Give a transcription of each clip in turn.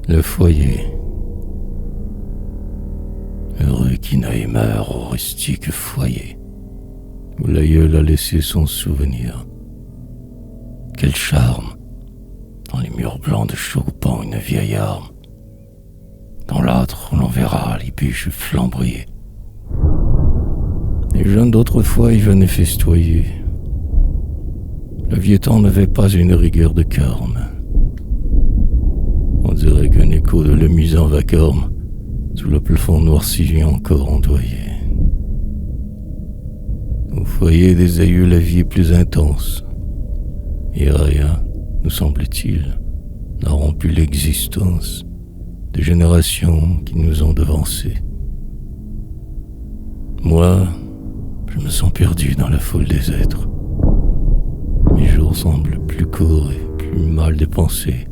Le foyer. Heureux qui n'aille meurt au rustique foyer, où l'aïeul a laissé son souvenir. Quel charme, dans les murs blancs de chaux pend une vieille arme. Dans l'âtre, on l'on verra les bûches flamboyer. Les jeunes d'autrefois y venaient festoyer. Le vieux temps n'avait pas une rigueur de carme. On dirait qu'un écho de l'amusant vacarme sous le plafond noirci vient encore ondoyer. Au foyer des aïeux, la vie est plus intense. Et rien, nous semble-t-il, n'a rompu l'existence des générations qui nous ont devancés. Moi, je me sens perdu dans la foule des êtres. Mes jours semblent plus courts et plus mal dépensés,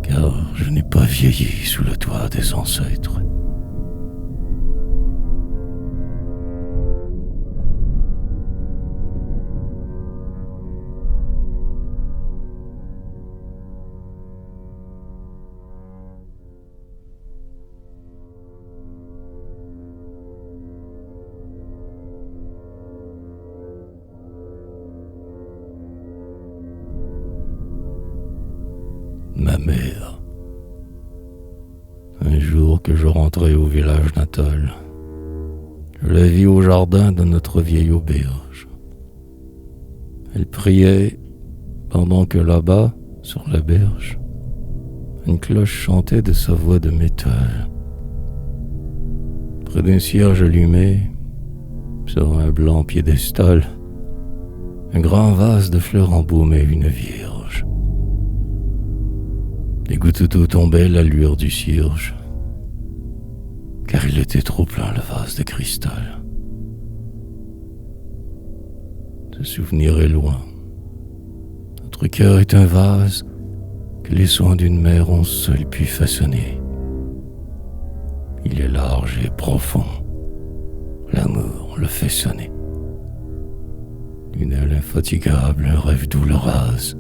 car je n'ai pas vieilli sous le toit des ancêtres. Ma mère. Un jour que je rentrais au village natal, je la vis au jardin de notre vieille auberge. Elle priait pendant que là-bas, sur la berge, une cloche chantait de sa voix de métal. Près d'un cierge allumé, sur un blanc piédestal, un grand vase de fleurs embaumait une vierge. Des gouttes d'eau tombaient à la lueur du cierge, car il était trop plein le vase de cristal. Ce souvenir est loin. Notre cœur est un vase que les soins d'une mère ont seuls pu façonner. Il est large et profond. L'amour le fait sonner. Une aile infatigable, un rêve doux le rase.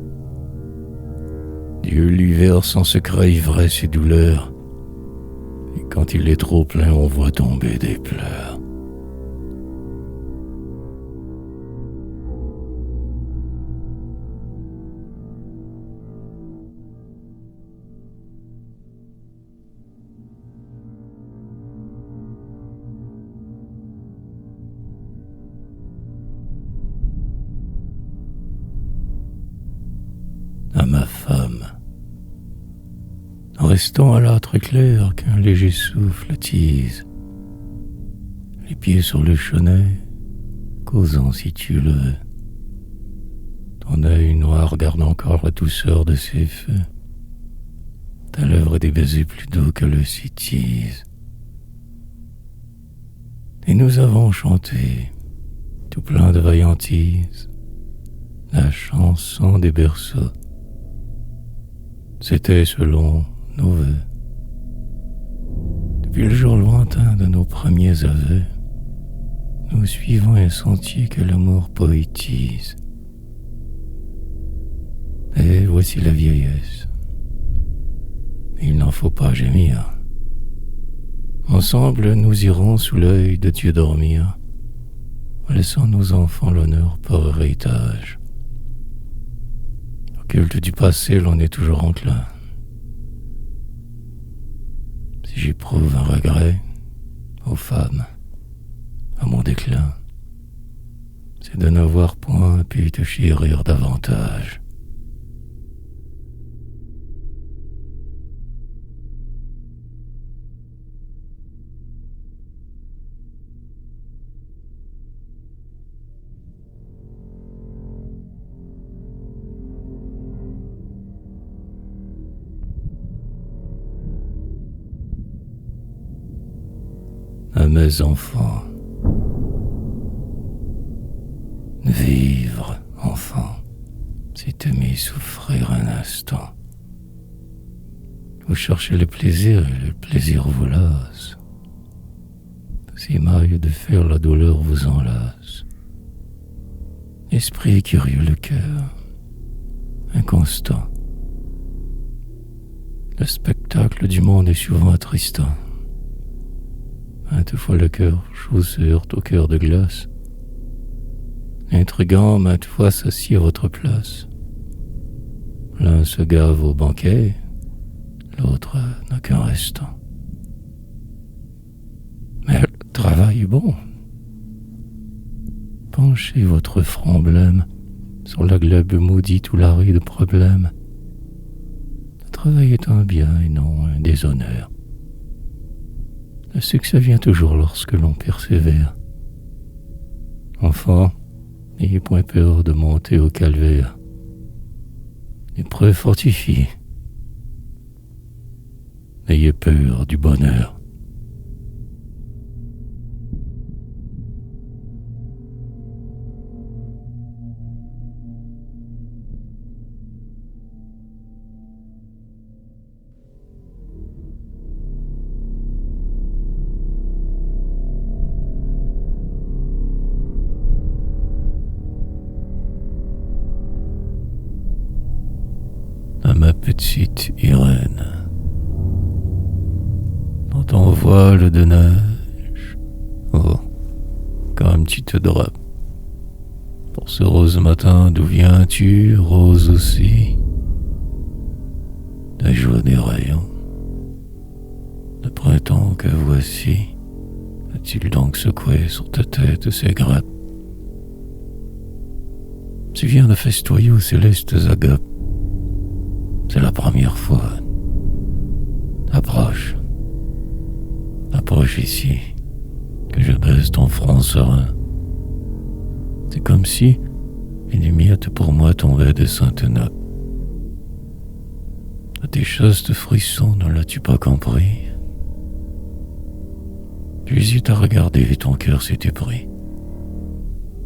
Dieu lui verse en secret ivresse et douleur, et quand il est trop plein, on voit tomber des pleurs. À ma femme, restant à l'âtre clair qu'un léger souffle attise, les pieds sur le chenet, causant si tu le veux. Ton œil noir garde encore la douceur de ses feux, ta lèvre est des baisers plus doux que le citise. Et nous avons chanté, tout plein de vaillantise, la chanson des berceaux. C'était selon nos vœux. Depuis le jour lointain de nos premiers aveux, nous suivons un sentier que l'amour poétise. Et voici la vieillesse. Il n'en faut pas gémir. Ensemble, nous irons sous l'œil de Dieu dormir, laissant nos enfants l'honneur par héritage. Au culte du passé, l'on est toujours enclin. Si j'éprouve un regret, aux femmes, à mon déclin, c'est de n'avoir point pu te chérir davantage. À mes enfants, vivre, enfant, c'est aimer souffrir un instant. Vous cherchez le plaisir et le plaisir vous lasse. Si maille de faire la douleur vous enlace. Esprit curieux le cœur, inconstant. Le spectacle du monde est souvent attristant. Maintes fois le cœur chaud se heurte au cœur de glace. L'intrigant maintes fois s'assied à votre place. L'un se gave au banquet, l'autre n'a qu'un restant. Mais le travail est bon. Penchez votre front blême sur la globe maudite ou la rue de problème. Le travail est un bien et non un déshonneur. Le succès vient toujours lorsque l'on persévère. Enfant, n'ayez point peur de monter au calvaire. L'épreuve fortifie. N'ayez peur du bonheur. À ma petite Irène, dans ton voile de neige, oh, comme tu te drapes. Pour ce rose matin, d'où viens-tu, rose aussi? La joie des rayons, le printemps que voici, a-t-il donc secoué sur ta tête ses grappes? Tu viens de festoyer aux célestes agapes. C'est la première fois. Approche. Approche ici, que je baise ton front serein. C'est comme si une miette pour moi tombait de sainte nappe. À tes chastes frissons, ne l'as-tu pas compris? Puis il t'a regardé et ton cœur s'est épris.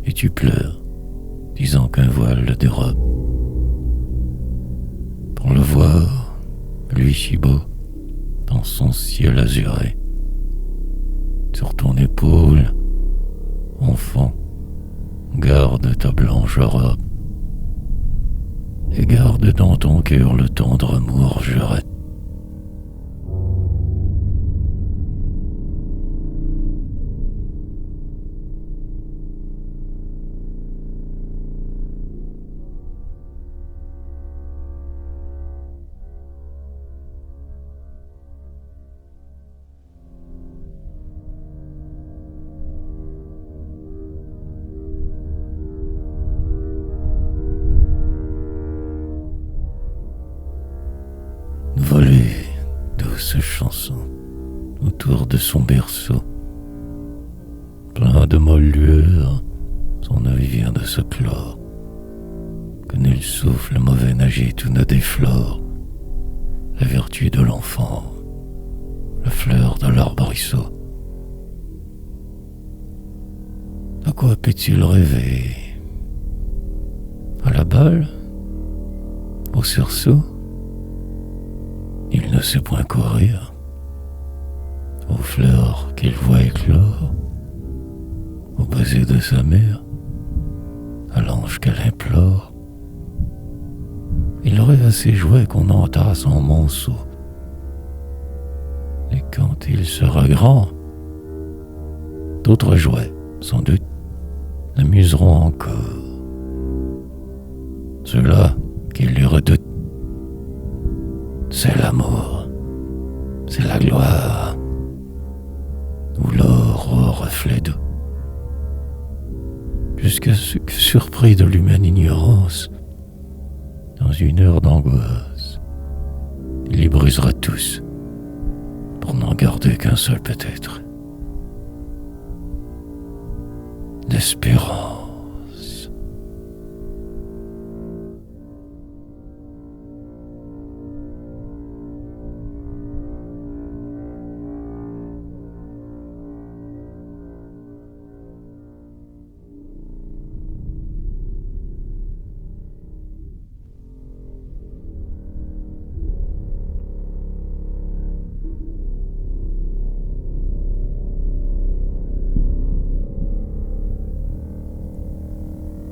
Et tu pleures, disant qu'un voile le dérobe. Pour le voir, lui si beau, dans son ciel azuré. Sur ton épaule, enfant, garde ta blanche robe. Et garde dans ton cœur le tendre amour juré. Volée, douce chanson, autour de son berceau. Plein de molles lueurs, son œil vient de se clore. Que nul souffle mauvais n'agite ou ne déflore la vertu de l'enfant, la fleur de l'arbrisseau. À quoi peut-il rêver? À la balle? Au sursaut? Il ne sait point courir. Aux fleurs qu'il voit éclore, au baiser de sa mère, à l'ange qu'elle implore. Il rêve à ses jouets qu'on entasse en monceau. Et quand il sera grand, d'autres jouets, sans doute, l'amuseront encore. Ceux-là qu'il lui redoute, c'est l'amour, c'est la gloire, ou l'or au reflet doux. Jusqu'à ce que, surpris de l'humaine ignorance, dans une heure d'angoisse, il les brisera tous, pour n'en garder qu'un seul peut-être. L'espérance.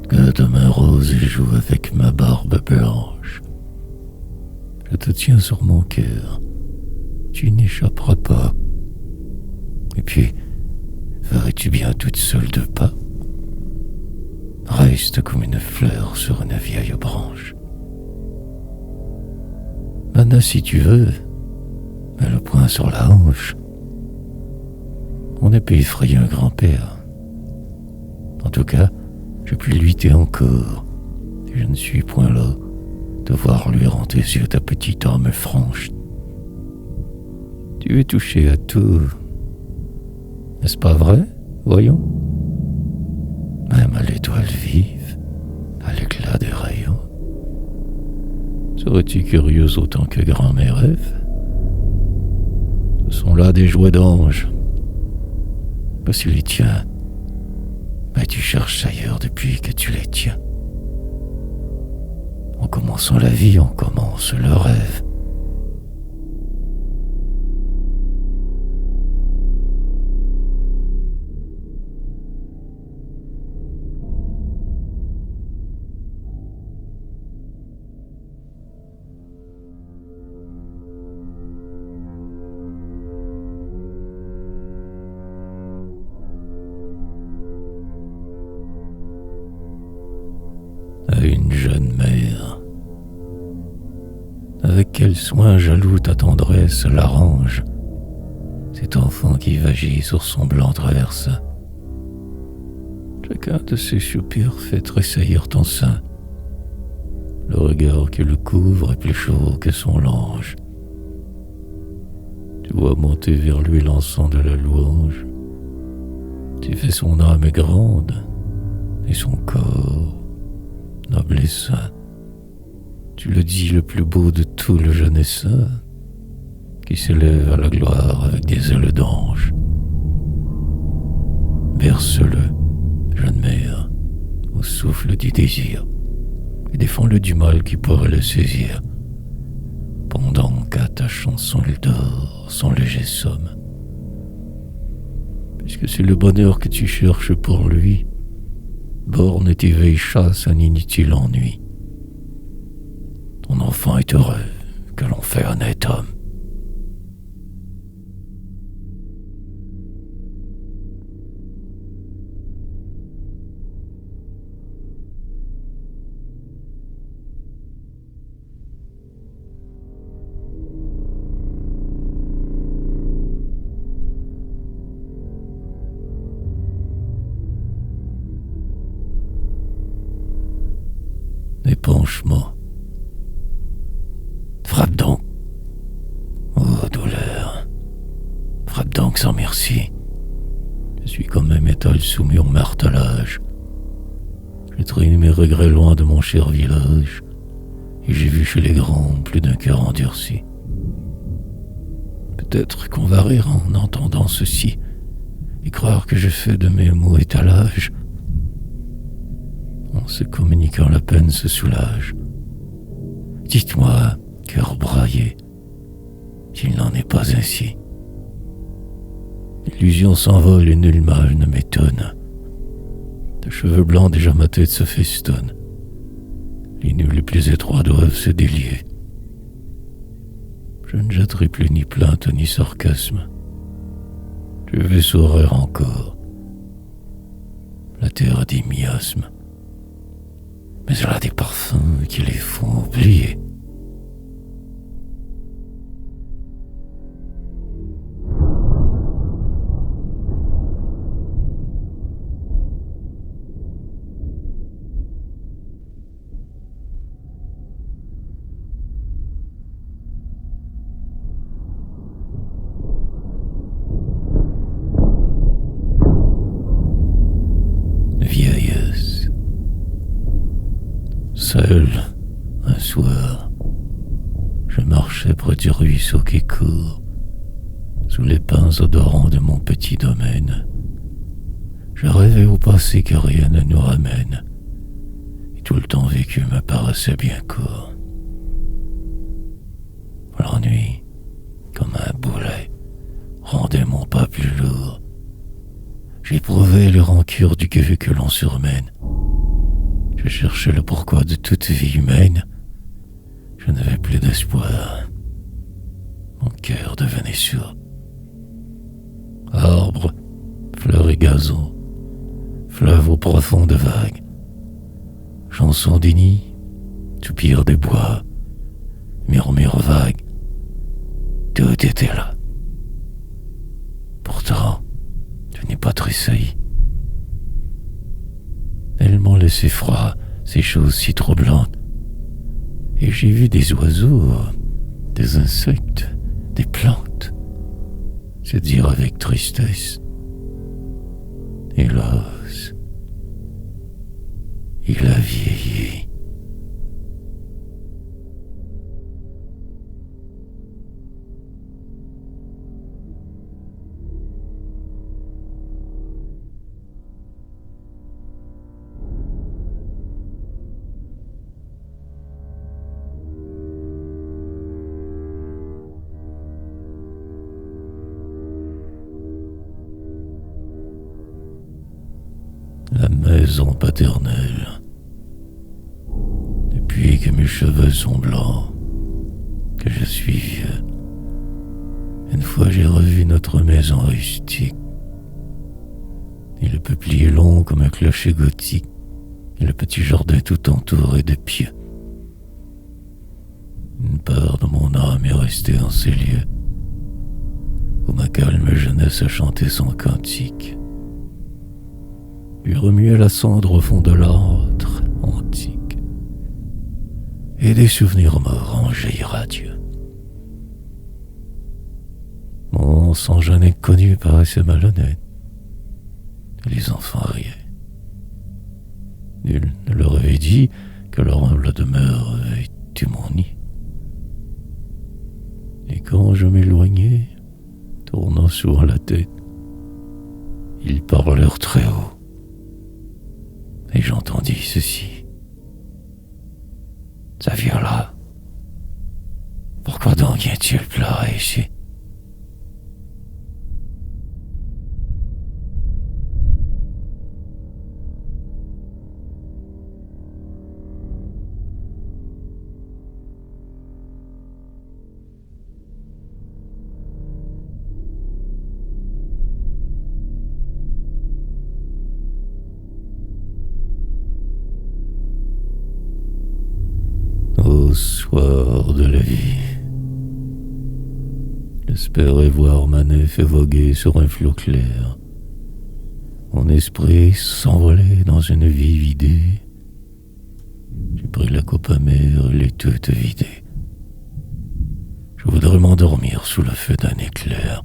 Que de mains roses joue avec ma barbe blanche. Je te tiens sur mon cœur. Tu n'échapperas pas. Et puis, ferais-tu bien toute seule de pas? Reste comme une fleur sur une vieille branche. Maintenant, si tu veux, mets le poing sur la hanche. On n'a pas effrayé un grand-père. En tout cas, je puis lutter encore. Et je ne suis point là de voir luire en tes yeux ta petite âme franche. Tu es touché à tout. N'est-ce pas vrai? Voyons. Même à l'étoile vive, à l'éclat des rayons. Serais-tu curieuse autant que grand mes rêves? Ce sont là des jouets d'ange. Voici les tiens. Mais tu cherches ailleurs depuis que tu les tiens. En commençant la vie, on commence le rêve. À une jeune mère. Avec quel soin jaloux ta tendresse l'arrange, cet enfant qui vagit sur son blanc traversin. Chacun de ses soupirs fait tressaillir ton sein. Le regard qui le couvre est plus chaud que son lange. Tu vois monter vers lui l'encens de la louange. Tu fais son âme est grande et son corps noble et saint. Tu le dis le plus beau de tout le jeune essaim, qui s'élève à la gloire avec des ailes d'ange. Berce-le, jeune mère, au souffle du désir, et défends-le du mal qui pourrait le saisir, pendant qu'à ta chanson il dort son léger somme. Puisque c'est le bonheur que tu cherches pour lui, borne tes veilles chasse un inutile ennui. Ton enfant est heureux que l'on fait honnête homme. Épanchement. Frappe donc. Oh, douleur. Frappe donc sans merci. Je suis comme un métal soumis au martelage. J'ai traîné mes regrets loin de mon cher village, et j'ai vu chez les grands plus d'un cœur endurci. Peut-être qu'on va rire en entendant ceci, et croire que je fais de mes mots étalage. En se communiquant, la peine se soulage. Dites-moi, cœur braillé, s'il n'en est pas ainsi. L'illusion s'envole et nulle image ne m'étonne. De cheveux blancs déjà ma tête se festonne. Les nœuds les plus étroits doivent se délier. Je ne jetterai plus ni plainte ni sarcasme. Je vais sourire encore. La terre a des miasmes, mais elle a des parfums qui les font oublier. Vieillesse. Seul, un soir, je marchais près du ruisseau qui court, sous les pins odorants de mon petit domaine. Je rêvais au passé que rien ne nous ramène, et tout le temps vécu me paraissait bien court. L'ennui, comme un boulet, rendait mon pas plus lourd. J'éprouvais les rancures du gueux que l'on surmène. Je cherchais le pourquoi de toute vie humaine. Je n'avais plus d'espoir. Mon cœur devenait sourd. Arbres, fleurs et gazons, fleuve au profond de vagues, chansons du nid, soupirs des bois, murmures vagues, tout était là. Pourtant, je n'ai pas tressailli. Elles m'ont laissé froid, ces choses si troublantes. Et j'ai vu des oiseaux, des insectes, des plantes, se dire avec tristesse: hélas, il a vieilli. La maison paternelle. Depuis que mes cheveux sont blancs, que je suis vieux, une fois j'ai revu notre maison rustique. Et le peuplier long comme un clocher gothique, et le petit jardin tout entouré de pieux. Une part de mon âme est restée en ces lieux, où ma calme jeunesse a chanté son cantique. Lui remuait la cendre au fond de l'antre antique, et des souvenirs morts en jaillira Dieu. Mon sang jeune inconnu paraissait malhonnête, et les enfants riaient. Nul ne leur avait dit que leur humble demeure était mon nid. Et quand je m'éloignais, tournant souvent la tête, ils parlèrent très haut. Et j'entendis ceci: Saviola, pourquoi donc viens-tu pleurer ici? Au soir de la vie, j'espérais voir ma nef voguer sur un flot clair. Mon esprit s'envolait dans une vive idée. J'ai pris la coupe amère et l'ai toute vidée. Je voudrais m'endormir sous le feu d'un éclair.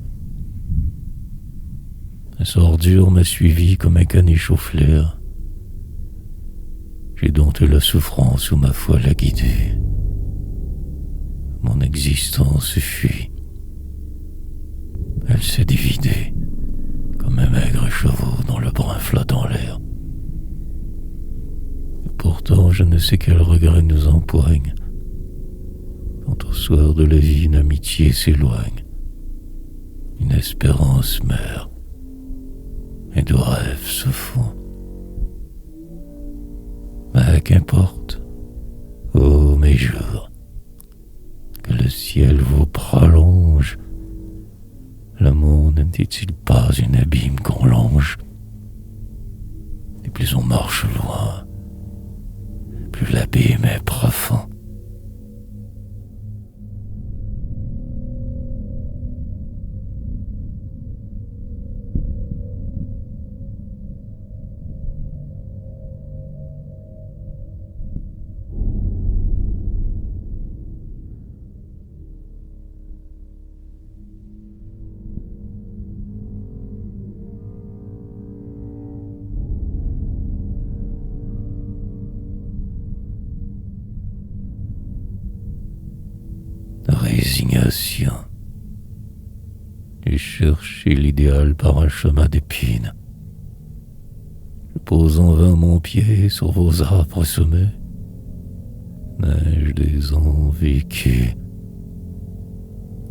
Un sort dur m'a suivi comme un caniche au flair. J'ai dompté la souffrance où ma foi l'a guidée. Mon existence fuit. Elle s'est dividée comme un maigre chevaux dont le brin flotte en l'air. Et pourtant, je ne sais quel regret nous empoigne quand au soir de la vie une amitié s'éloigne, une espérance meurt et de rêves se font. Mais qu'importe, ô mes jours, que le ciel vous prolonge. Le monde n'est-il pas une abîme qu'on longe? Et plus on marche loin, plus l'abîme est profond. Résignation. J'ai cherché l'idéal par un chemin d'épines. Je pose en vain mon pied sur vos âpres sommets. N'ai-je des ans vécus?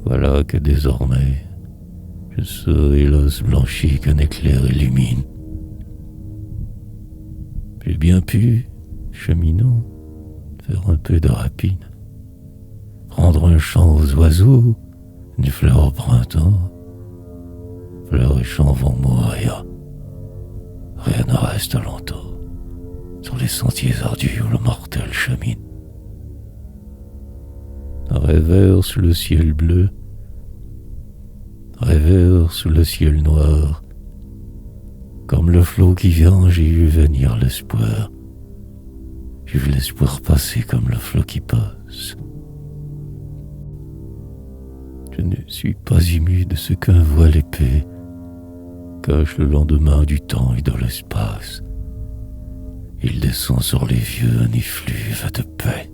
Voilà que désormais je serai l'os blanchi qu'un éclair illumine. J'ai bien pu, cheminant, faire un peu de rapine. rendre un chant aux oiseaux, une fleur au printemps. Fleurs et chants vont mourir. Rien ne reste longtemps sur les sentiers ardus où le mortel chemine. Rêveur sous le ciel bleu, rêveur sous le ciel noir, comme le flot qui vient, j'ai vu venir l'espoir. J'ai vu l'espoir passer comme le flot qui passe. Je ne suis pas ému de ce qu'un voile épais cache le lendemain du temps et de l'espace. Il descend sur les vieux un effluve de paix.